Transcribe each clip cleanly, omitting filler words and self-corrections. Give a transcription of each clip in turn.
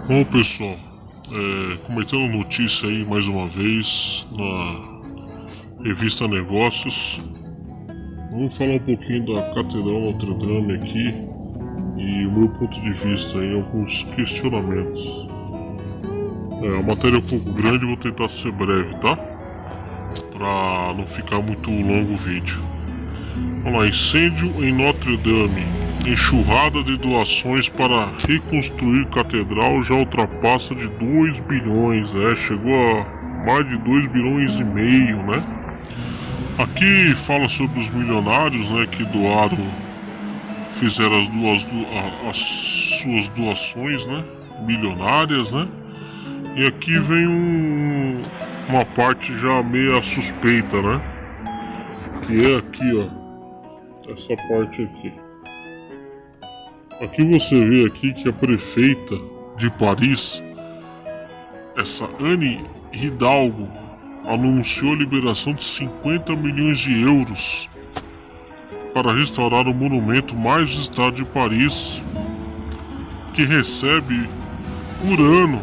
Bom, pessoal, comentando notícia aí mais uma vez na revista Negócios, vamos falar um pouquinho da Catedral Notre Dame aqui e o meu ponto de vista em alguns questionamentos. A matéria é um pouco grande, vou tentar ser breve, tá? Para não ficar muito longo o vídeo. Vamos lá, incêndio em Notre Dame. Enxurrada de doações para reconstruir catedral já ultrapassa de 2 bilhões, chegou a mais de 2 bilhões e meio, né? Aqui fala sobre os milionários, né, que doaram, fizeram as suas doações, né, milionárias, né? E aqui vem uma parte já meio suspeita, né? Que é aqui, ó, essa parte aqui. Aqui você vê aqui que a prefeita de Paris, essa Anne Hidalgo, anunciou a liberação de 50 milhões de euros para restaurar o monumento mais visitado de Paris, que recebe por ano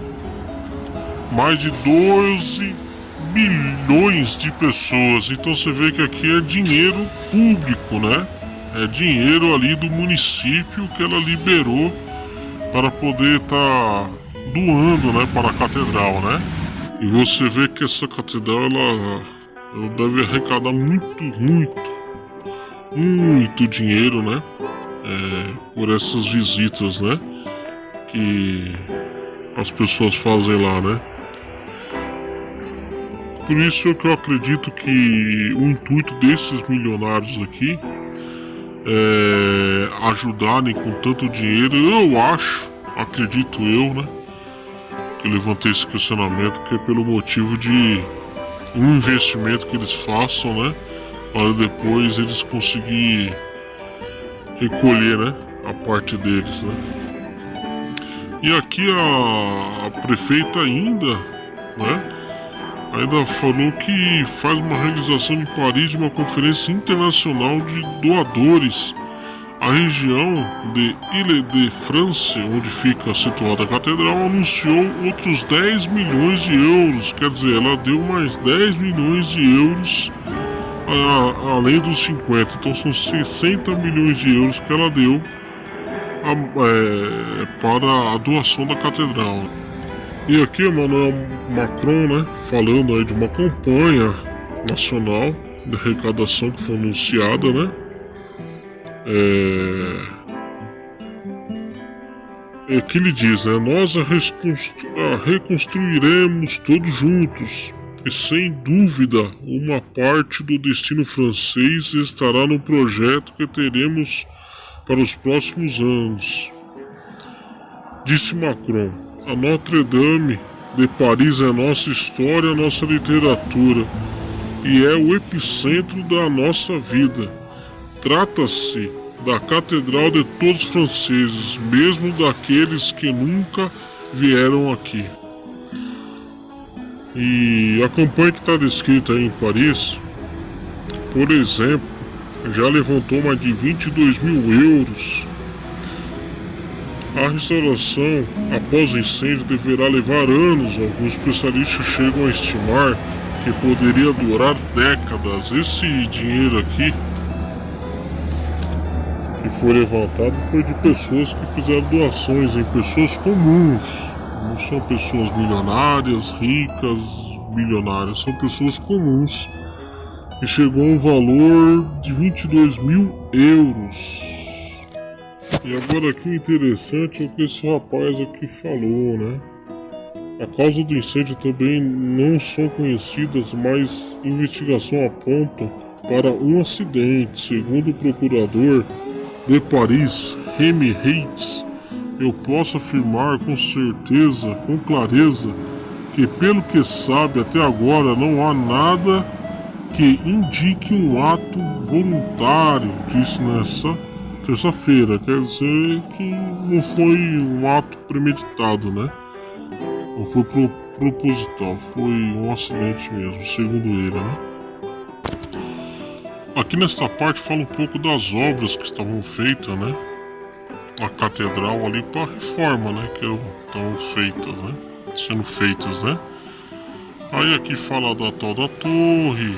mais de 12 bilhões de pessoas. Então você vê que aqui é dinheiro público, né? É dinheiro ali do município que ela liberou para poder estar doando, né, para a catedral, né? E você vê que essa catedral ela deve arrecadar muito dinheiro, né? Por essas visitas, né? Que as pessoas fazem lá, né? Por isso é que eu acredito que o intuito desses milionários aqui ajudarem com tanto dinheiro, eu acho, acredito eu, né? Que eu levantei esse questionamento, que é pelo motivo de um investimento que eles façam, né? Para depois eles conseguirem recolher, né? A parte deles, né? E aqui a prefeita ainda, né? Ainda falou que faz uma realização em Paris de uma conferência internacional de doadores. A região de Île-de-France, onde fica situada a catedral, anunciou outros 10 milhões de euros. Quer dizer, ela deu mais 10 milhões de euros além dos 50. Então são 60 milhões de euros que ela deu para a doação da catedral. E aqui Emmanuel Macron, né, falando aí de uma campanha nacional de arrecadação que foi anunciada, né? Que ele diz, né? Nós a reconstruiremos todos juntos. E sem dúvida, uma parte do destino francês estará no projeto que teremos para os próximos anos. Disse Macron. A Notre Dame de Paris é nossa história, nossa literatura e é o epicentro da nossa vida. Trata-se da catedral de todos os franceses, mesmo daqueles que nunca vieram aqui. E a campanha que está descrita aí em Paris, por exemplo, já levantou mais de 22 mil euros. A restauração após o incêndio deverá levar anos. Alguns especialistas chegam a estimar que poderia durar décadas. Esse dinheiro aqui que foi levantado foi de pessoas que fizeram doações, em pessoas comuns. Não são pessoas milionárias, ricas, bilionárias, são pessoas comuns. E chegou a um valor de 22 mil euros. E agora aqui o interessante é o que esse rapaz aqui falou, né? A causa do incêndio também não são conhecidas, mas investigação aponta para um acidente. Segundo o procurador de Paris, Remy Heitz, eu posso afirmar com certeza, com clareza, que pelo que sabe até agora não há nada que indique um ato voluntário, disse nessa terça-feira. Quer dizer que não foi um ato premeditado, né? Não foi proposital, foi um acidente mesmo, segundo ele, né? Aqui nesta parte fala um pouco das obras que estavam feitas, né? a catedral ali para reforma, né? Que estão feitas, né? Sendo feitas, né? Aí aqui fala da tal da torre,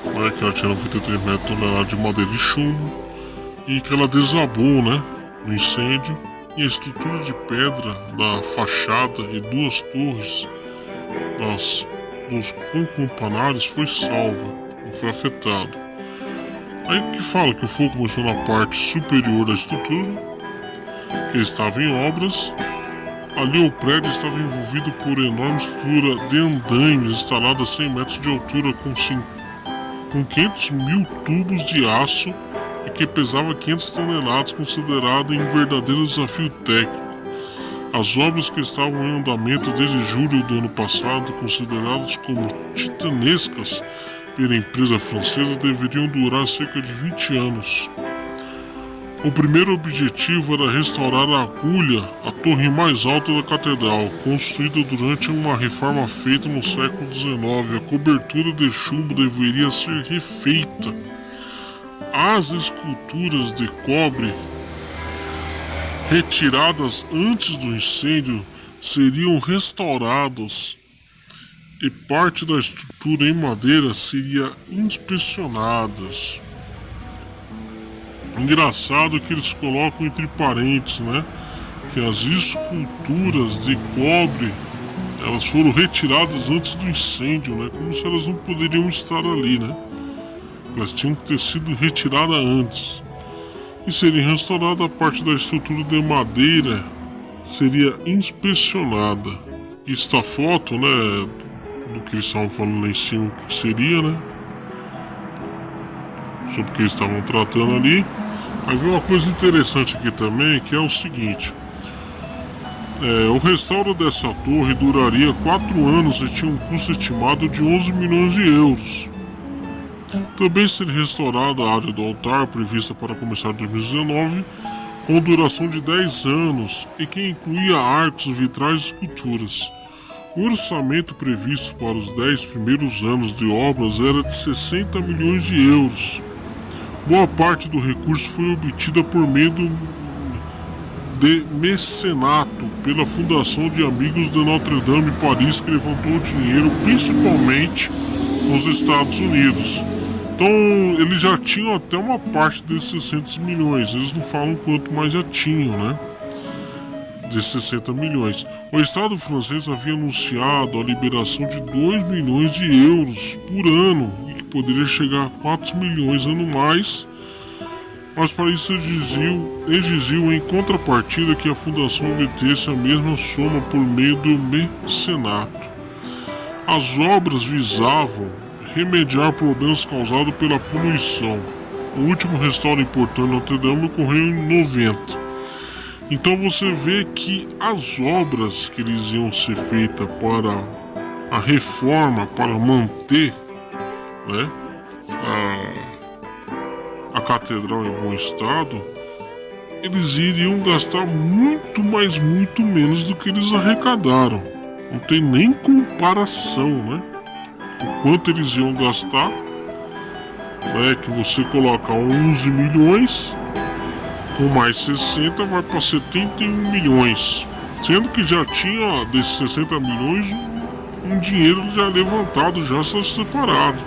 né? Que ela tinha 93 metros toneladas de madeira de chumbo e que ela desabou, né? No incêndio. E a estrutura de pedra da fachada e duas torres dos campanários foi salva, não foi afetado. Aí que fala que o fogo começou na parte superior da estrutura, que estava em obras. Ali o prédio estava envolvido por enorme estrutura de andaimes instalada a 100 metros de altura com 500 mil tubos de aço e que pesava 500 toneladas, considerado um verdadeiro desafio técnico. As obras que estavam em andamento desde julho do ano passado, consideradas como titanescas pela empresa francesa, deveriam durar cerca de 20 anos. O primeiro objetivo era restaurar a agulha, a torre mais alta da catedral, construída durante uma reforma feita no século XIX. A cobertura de chumbo deveria ser refeita. As esculturas de cobre retiradas antes do incêndio seriam restauradas e parte da estrutura em madeira seria inspecionadas. Engraçado que eles colocam entre parênteses, né? Que as esculturas de cobre elas foram retiradas antes do incêndio, né? Como se elas não poderiam estar ali, né? Elas tinham que ter sido retiradas antes. E seria restaurada a parte da estrutura de madeira, seria inspecionada. Esta foto, né? Do que eles estavam falando lá em cima, o que seria, né? Sobre o que eles estavam tratando ali. Aí vem uma coisa interessante aqui também, que é o seguinte. O restauro dessa torre duraria 4 anos e tinha um custo estimado de 11 milhões de euros. Também seria restaurada a área do altar, prevista para começar em 2019, com duração de 10 anos e que incluía arcos, vitrais e esculturas. O orçamento previsto para os 10 primeiros anos de obras era de 60 milhões de euros. Boa parte do recurso foi obtida por meio de mecenato pela Fundação de Amigos de Notre Dame Paris, que levantou o dinheiro principalmente nos Estados Unidos. Então eles já tinham até uma parte desses 600 milhões, eles não falam quanto, mas já tinham, né? De 60 milhões. O Estado francês havia anunciado a liberação de 2 milhões de euros por ano e que poderia chegar a 4 milhões anuais, mas para isso exigiu em contrapartida que a fundação obtesse a mesma soma por meio do mecenato. As obras visavam remediar problemas causados pela poluição. O último restauro importante de Notre Dame ocorreu em 90. Então você vê que as obras que eles iam ser feitas para a reforma, para manter, né, a catedral em bom estado, eles iriam gastar muito, mas muito menos do que eles arrecadaram. Não tem nem comparação, né? O quanto eles iam gastar, né? Que você coloca 11 milhões... com mais 60 vai para 71 milhões. Sendo que já tinha desses 60 milhões um dinheiro já levantado, já separado.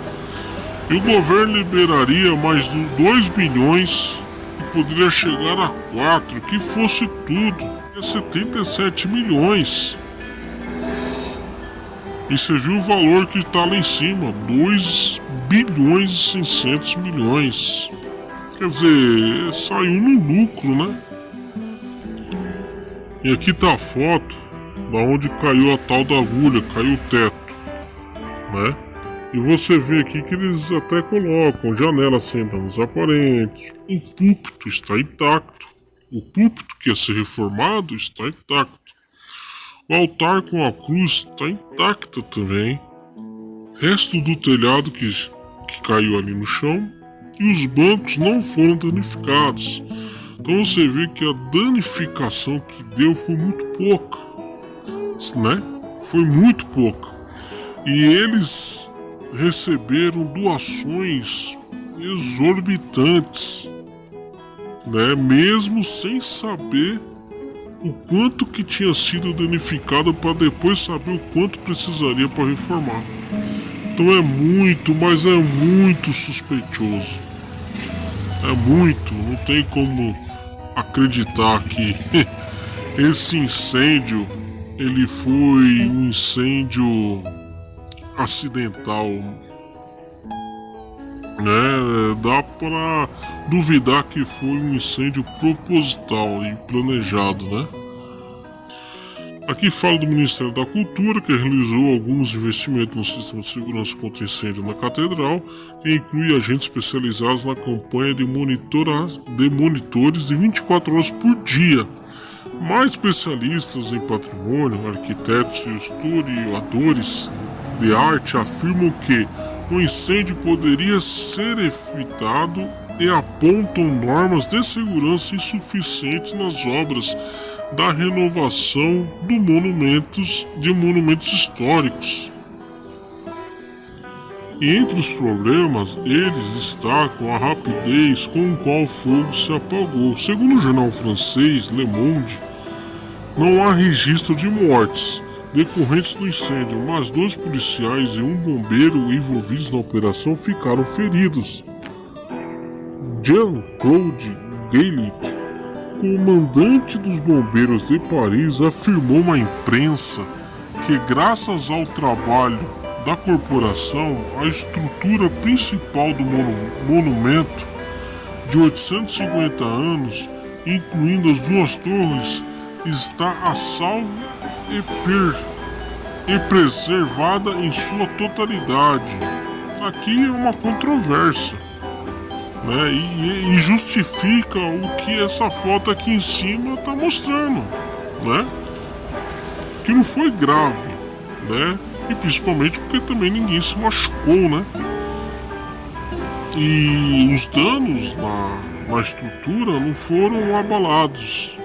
E o governo liberaria mais 2 bilhões e poderia chegar a 4, que fosse tudo. É 77 milhões. E você viu o valor que está lá em cima, 2 bilhões e 600 milhões. Quer dizer, saiu no lucro, né? E aqui tá a foto da onde caiu a tal da agulha, caiu o teto, né? E você vê aqui que eles até colocam janelas sem danos aparentes, o púlpito está intacto, o púlpito que ia ser reformado está intacto, o altar com a cruz está intacta também, resto do telhado que caiu ali no chão, e os bancos não foram danificados. Então você vê que a danificação que deu foi muito pouca, né? Foi muito pouca. E eles receberam doações exorbitantes. né? Mesmo sem saber o quanto que tinha sido danificado, para depois saber o quanto precisaria para reformar. Então é muito, mas é muito suspeitoso. É muito, não tem como acreditar que esse incêndio ele foi um incêndio acidental, né? Dá para duvidar que foi um incêndio proposital e planejado, né? Aqui fala do Ministério da Cultura, que realizou alguns investimentos no sistema de segurança contra incêndio na Catedral, que inclui agentes especializados na campanha de monitores de 24 horas por dia. Mais especialistas em patrimônio, arquitetos e historiadores de arte afirmam que o incêndio poderia ser evitado e apontam normas de segurança insuficientes nas obras da renovação de monumentos históricos. E entre os problemas, eles destacam a rapidez com a qual o fogo se apagou. Segundo o jornal francês Le Monde, não há registro de mortes decorrentes do incêndio, mas 2 policiais e um bombeiro envolvidos na operação ficaram feridos. Jean-Claude Gaillet, comandante dos bombeiros de Paris, afirmou à imprensa que, graças ao trabalho da corporação, a estrutura principal do monumento, de 850 anos, incluindo as 2 torres, está a salvo e preservada em sua totalidade. Aqui é uma controvérsia, né? E justifica o que essa foto aqui em cima está mostrando, né? Que não foi grave, né? E principalmente porque também ninguém se machucou, né? E os danos na estrutura não foram abalados,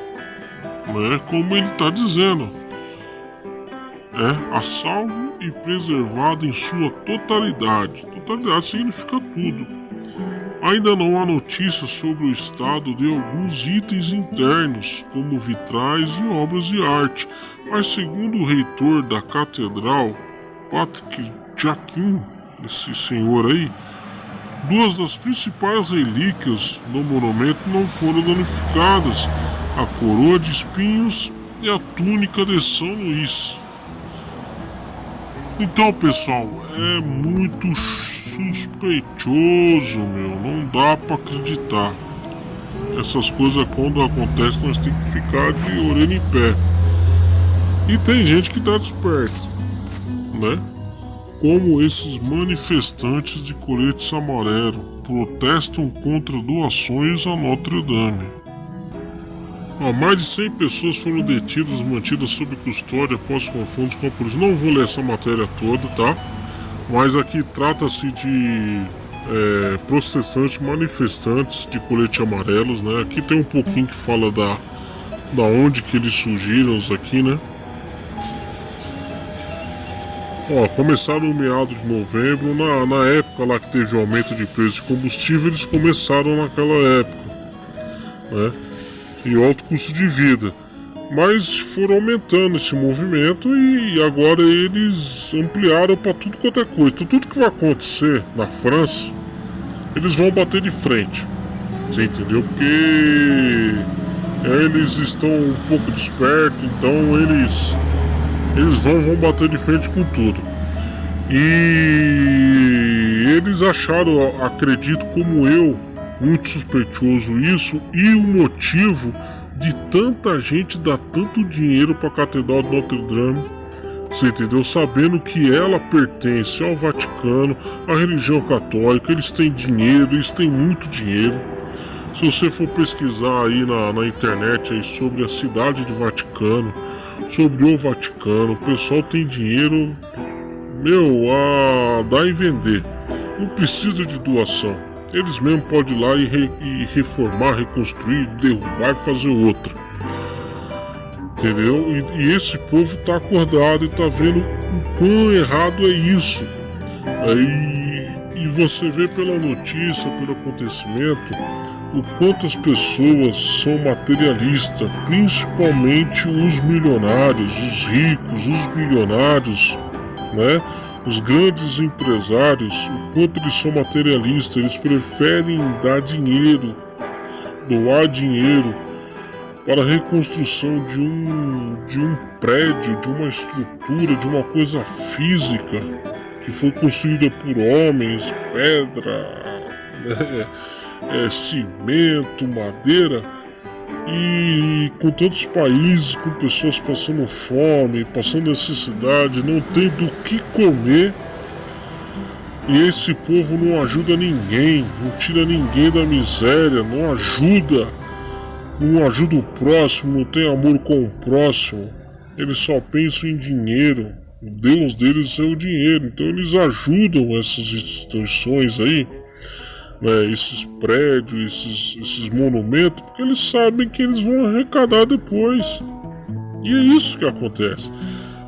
né? Como ele está dizendo, a salvo e preservado em sua totalidade. Totalidade significa tudo. Ainda não há notícias sobre o estado de alguns itens internos, como vitrais e obras de arte, mas segundo o reitor da catedral, Patrick Jacquin, esse senhor aí, 2 das principais relíquias do monumento não foram danificadas: a coroa de espinhos e a túnica de São Luís. Então, pessoal, é muito suspeitoso, não dá pra acreditar. Essas coisas, quando acontecem, nós temos que ficar de orelha em pé. E tem gente que tá desperto, né? Como esses manifestantes de coletes amarelo protestam contra doações a Notre Dame. Mais de 100 pessoas foram detidas e mantidas sob custódia após confrontos com a polícia. Não vou ler essa matéria toda, tá? Mas aqui trata-se de processantes, manifestantes de colete amarelos, né? Aqui tem um pouquinho que fala da onde que eles surgiram aqui, né? Começaram no meado de novembro, na época lá que teve o aumento de preço de combustível, eles começaram naquela época, né? E alto custo de vida, mas foram aumentando esse movimento e agora eles ampliaram para tudo quanto é coisa. Então, tudo que vai acontecer na França, eles vão bater de frente, você entendeu? Porque eles estão um pouco despertos, então eles vão bater de frente com tudo. E eles acharam, acredito como eu, muito suspeitoso isso, e o motivo de tanta gente dar tanto dinheiro para a Catedral de Notre Dame, você entendeu? Sabendo que ela pertence ao Vaticano, à religião católica. Eles têm dinheiro, eles têm muito dinheiro. Se você for pesquisar aí na internet aí sobre a cidade de Vaticano, sobre o Vaticano, o pessoal tem dinheiro, a dar e vender. Não precisa de doação. Eles mesmo podem ir lá e reformar, reconstruir, derrubar e fazer outra. Entendeu? E esse povo tá acordado e tá vendo o quão errado é isso. E você vê pela notícia, pelo acontecimento, o quanto as pessoas são materialistas, principalmente os milionários, os ricos, os bilionários, né? Os grandes empresários, o quanto eles são materialistas, eles preferem dar dinheiro, doar dinheiro para a reconstrução de um prédio, de uma estrutura, de uma coisa física que foi construída por homens, pedra, né, cimento, madeira, e com tantos países, com pessoas passando fome, passando necessidade, não tendo o que comer, e esse povo não ajuda ninguém, não tira ninguém da miséria, não ajuda o próximo, não tem amor com o próximo, eles só pensam em dinheiro, o Deus deles é o dinheiro, então eles ajudam essas instituições aí, né, esses prédios, esses monumentos, porque eles sabem que eles vão arrecadar depois. E é isso que acontece.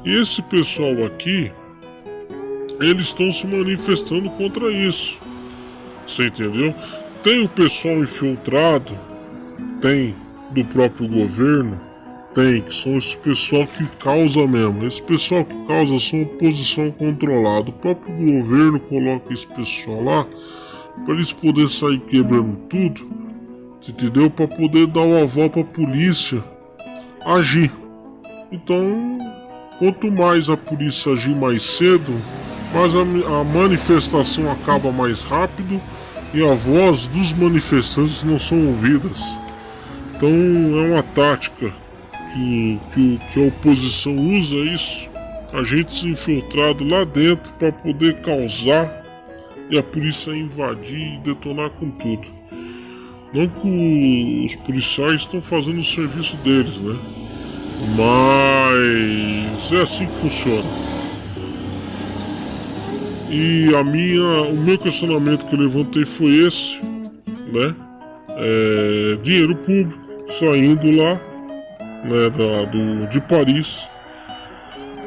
E esse pessoal aqui, eles estão se manifestando contra isso. Você entendeu? Tem o pessoal infiltrado, tem do próprio governo, tem, que são esse pessoal que causa mesmo. Esse pessoal que causa são oposição controlada. O próprio governo coloca esse pessoal lá para eles poderem sair quebrando tudo, entendeu? Para poder dar o aval para a polícia agir. Então, quanto mais a polícia agir mais cedo, mais a manifestação acaba mais rápido e a voz dos manifestantes não são ouvidas. Então, é uma tática que a oposição usa isso, agentes infiltrados lá dentro para poder causar e a polícia invadir e detonar com tudo. Não que os policiais estão fazendo o serviço deles, né? Mas é assim que funciona. E o meu questionamento que eu levantei foi esse, né? Dinheiro público saindo lá, né, de Paris.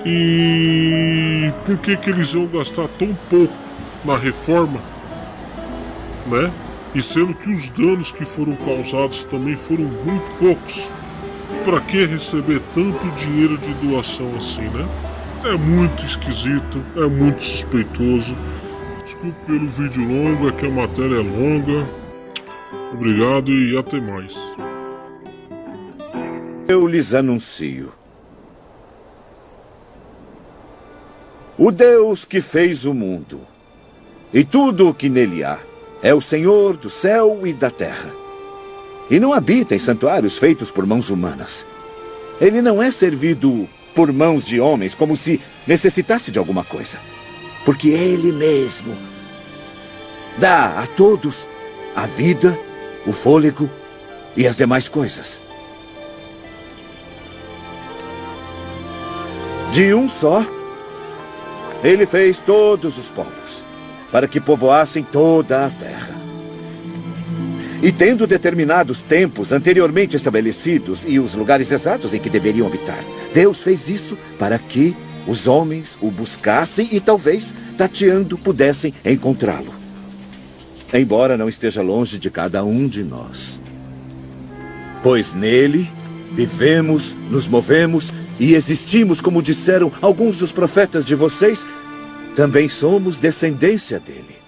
E por que eles iam gastar tão pouco na reforma, né? E sendo que os danos que foram causados também foram muito poucos. Para que receber tanto dinheiro de doação assim, né? É muito esquisito, é muito suspeitoso. Desculpe pelo vídeo longo, é que a matéria é longa. Obrigado e até mais. Eu lhes anuncio. O Deus que fez o mundo e tudo o que nele há é o Senhor do céu e da terra. E não habita em santuários feitos por mãos humanas. Ele não é servido por mãos de homens como se necessitasse de alguma coisa. Porque Ele mesmo dá a todos a vida, o fôlego e as demais coisas. De um só, Ele fez todos os povos, para que povoassem toda a terra. E tendo determinados tempos anteriormente estabelecidos e os lugares exatos em que deveriam habitar, Deus fez isso para que os homens o buscassem e talvez, tateando, pudessem encontrá-lo. Embora não esteja longe de cada um de nós. Pois nele vivemos, nos movemos e existimos, como disseram alguns dos profetas de vocês, também somos descendência dele.